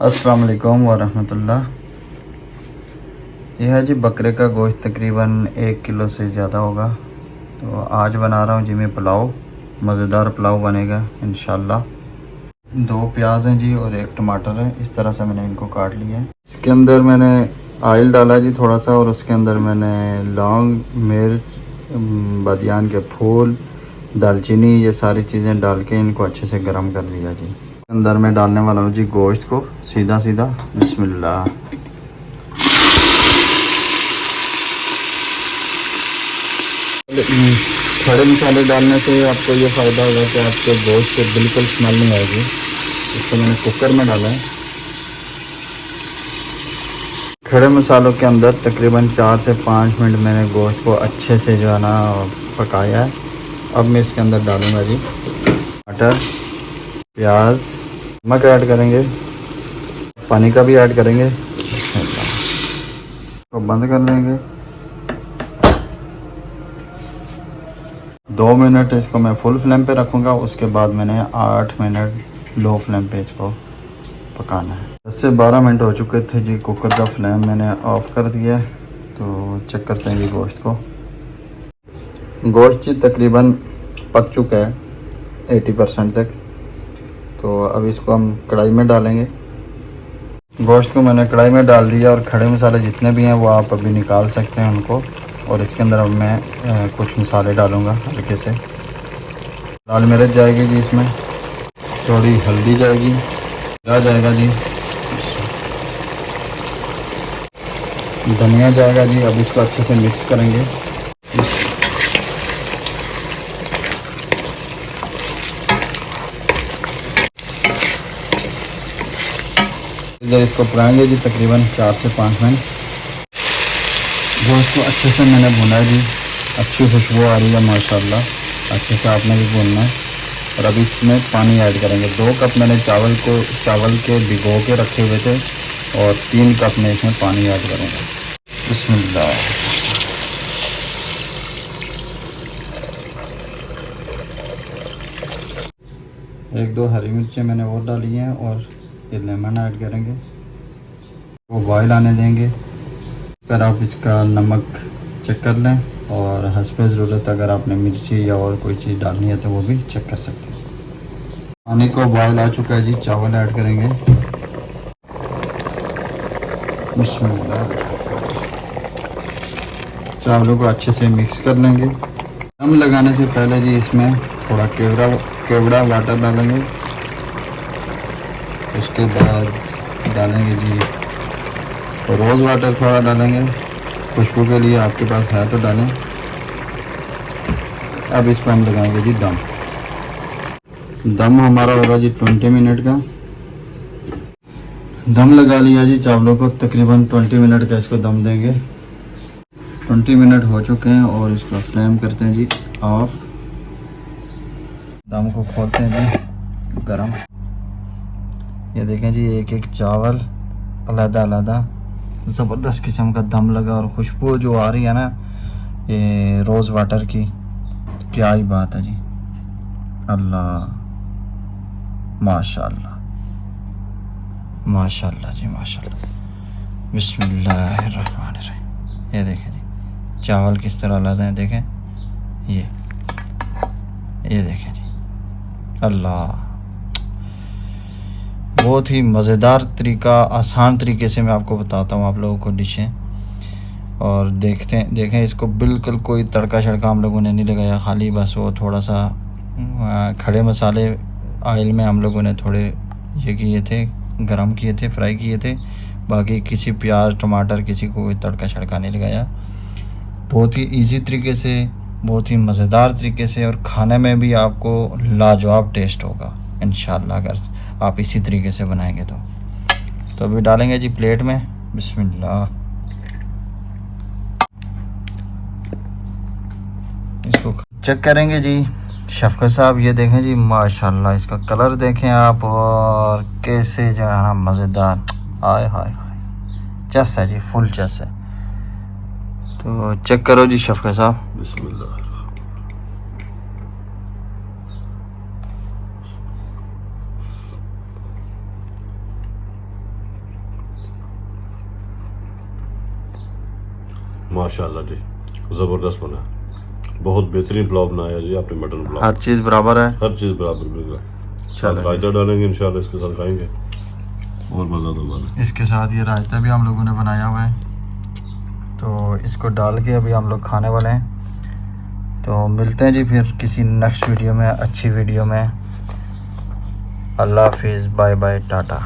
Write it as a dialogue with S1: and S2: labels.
S1: अस्सलाम वालेकुम वरहमतुल्लाह। यह है जी बकरे का गोश्त, तकरीबन 1 किलो से ज़्यादा होगा। तो आज बना रहा हूँ जी मैं पुलाव, मज़ेदार पुलाव बनेगा इंशाल्लाह। 2 प्याज हैं जी और 1 टमाटर है। इस तरह से मैंने इनको काट लिया है। इसके अंदर मैंने ऑयल डाला जी थोड़ा सा, और उसके अंदर मैंने लौंग, मिर्च, बादियान के फूल, दालचीनी, ये सारी चीज़ें डाल के इनको अच्छे से गर्म कर लिया जी। अंदर मैं डालने वाला हूँ जी गोश्त को सीधा सीधा। बिस्मिल्लाह। खड़े मसाले डालने से आपको ये फ़ायदा होगा कि आपके गोश्त से बिल्कुल स्मेल नहीं आएगी। इसको मैंने कुकर में डाला है। खड़े मसालों के अंदर तकरीबन 4 से 5 मिनट मैंने गोश्त को अच्छे से जो है ना पकाया है। अब मैं इसके अंदर डालूँगा जी टमाटर, प्याज, नमक ऐड करेंगे, पानी का भी ऐड करेंगे। तो बंद कर लेंगे। 2 मिनट इसको मैं फुल फ्लेम पे रखूँगा। उसके बाद मैंने 8 मिनट लो फ्लेम पे इसको पकाना है। 10 से 12 मिनट हो चुके थे जी। कुकर का फ्लेम मैंने ऑफ़ कर दिया है। तो चेक करते हैं जी गोश्त को। गोश्त जी तकरीबन पक चुका है 80% तक। तो अब इसको हम कढ़ाई में डालेंगे। गोश्त को मैंने कढ़ाई में डाल दिया, और खड़े मसाले जितने भी हैं वो आप अभी निकाल सकते हैं उनको। और इसके अंदर अब मैं कुछ मसाले डालूँगा हल्के से। लाल मिर्च जाएगी जी इसमें, थोड़ी हल्दी जाएगी, जीरा जाएगा जी, धनिया जाएगा जी। अब इसको अच्छे से मिक्स करेंगे। इधर इसको पकाएंगे जी तकरीबन 4 से 5 मिनट। गोश्त को अच्छे से मैंने भुना जी, अच्छी खुशबू आ रही है माशाल्लाह। अच्छे से आपने भी भुनना है। और अभी इसमें पानी ऐड करेंगे। 2 कप मैंने चावल के भिगो के रखे हुए थे, और 3 कप में इसमें पानी ऐड करूँगा। बिस्मिल्लाह। 1-2 हरी मिर्चें मैंने और डाली हैं, और ये लेमन ऐड करेंगे। वो बॉयल आने देंगे। फिर आप इसका नमक चेक कर लें, और हस्बे ज़रूरत अगर आपने मिर्ची या और कोई चीज़ डालनी है तो वो भी चेक कर सकते हैं। पानी को बॉयल आ चुका है जी। चावल ऐड करेंगे। बिस्मिल्लाह। चावलों को अच्छे से मिक्स कर लेंगे। दम लगाने से पहले जी इसमें थोड़ा केवड़ा वाटर डालेंगे। उसके बाद डालेंगे जी रोज़ वाटर, थोड़ा डालेंगे खुशबू के लिए। आपके पास है तो डालें। अब इस पर हम लगाएंगे जी दम। दम हमारा होगा जी 20 मिनट का। दम लगा लिया जी चावलों को। तकरीबन 20 मिनट का इसको दम देंगे। 20 मिनट हो चुके हैं, और इसका फ्लेम करते हैं जी ऑफ। दम को खोलते हैं जी गरम। ये देखें जी एक एक चावल अलग-अलग ज़बरदस्त किस्म का दम लगा, और खुशबू जो आ रही है ना ये रोज़ वाटर की, तो क्या ही बात है जी। अल्लाह, माशाल्लाह माशाल्लाह जी माशाल्लाह। बिस्मिल्लाहिर्रहमानिर्रहीम। ये देखें जी चावल किस तरह अलग हैं। देखें ये देखें जी। अल्लाह, बहुत ही मज़ेदार तरीका, आसान तरीके से मैं आपको बताता हूँ आप लोगों को डिशें। और देखें इसको बिल्कुल कोई तड़का शड़का हम लोगों ने नहीं लगाया। खाली बस वो थोड़ा सा खड़े मसाले ऑयल में हम लोगों ने थोड़े ये किए थे, गरम किए थे, फ्राई किए थे। बाकी किसी प्याज टमाटर किसी को कोई तड़का शड़का नहीं लगाया। बहुत ही इजी तरीके से, बहुत ही मज़ेदार तरीके से, और खाने में भी आपको लाजवाब टेस्ट होगा इंशाल्लाह अगर आप इसी तरीके से बनाएंगे तो अभी डालेंगे जी प्लेट में। बिस्मिल्लाह। इसको चेक करेंगे जी शफ़क़त साहब। ये देखें जी माशाल्लाह, इसका कलर देखें आप, और कैसे जो है ना मज़ेदार। हाय हाय हाय, चस है जी, फुल चस है। तो चेक करो जी शफ़क़त साहब।
S2: बिस्मिल्लाह। माशाल्लाह जी, ज़बरदस्त बना, बहुत बेहतरीन पुलाव बनाया जी आपने, मटन पुलाव,
S1: हर चीज़ बराबर है।
S2: हर चीज़ बराबर बिल्कुल।
S1: चलो
S2: रायता डालेंगे इंशाल्लाह, इसके साथ खाएंगे और मज़ा तो वाला।
S1: इसके साथ ये रायता भी हम लोगों ने बनाया हुआ है, तो इसको डाल के अभी हम लोग खाने वाले हैं। तो मिलते हैं जी फिर किसी नेक्स्ट वीडियो में, अच्छी वीडियो में। अल्लाह हाफिज़, बाय बाय, टाटा।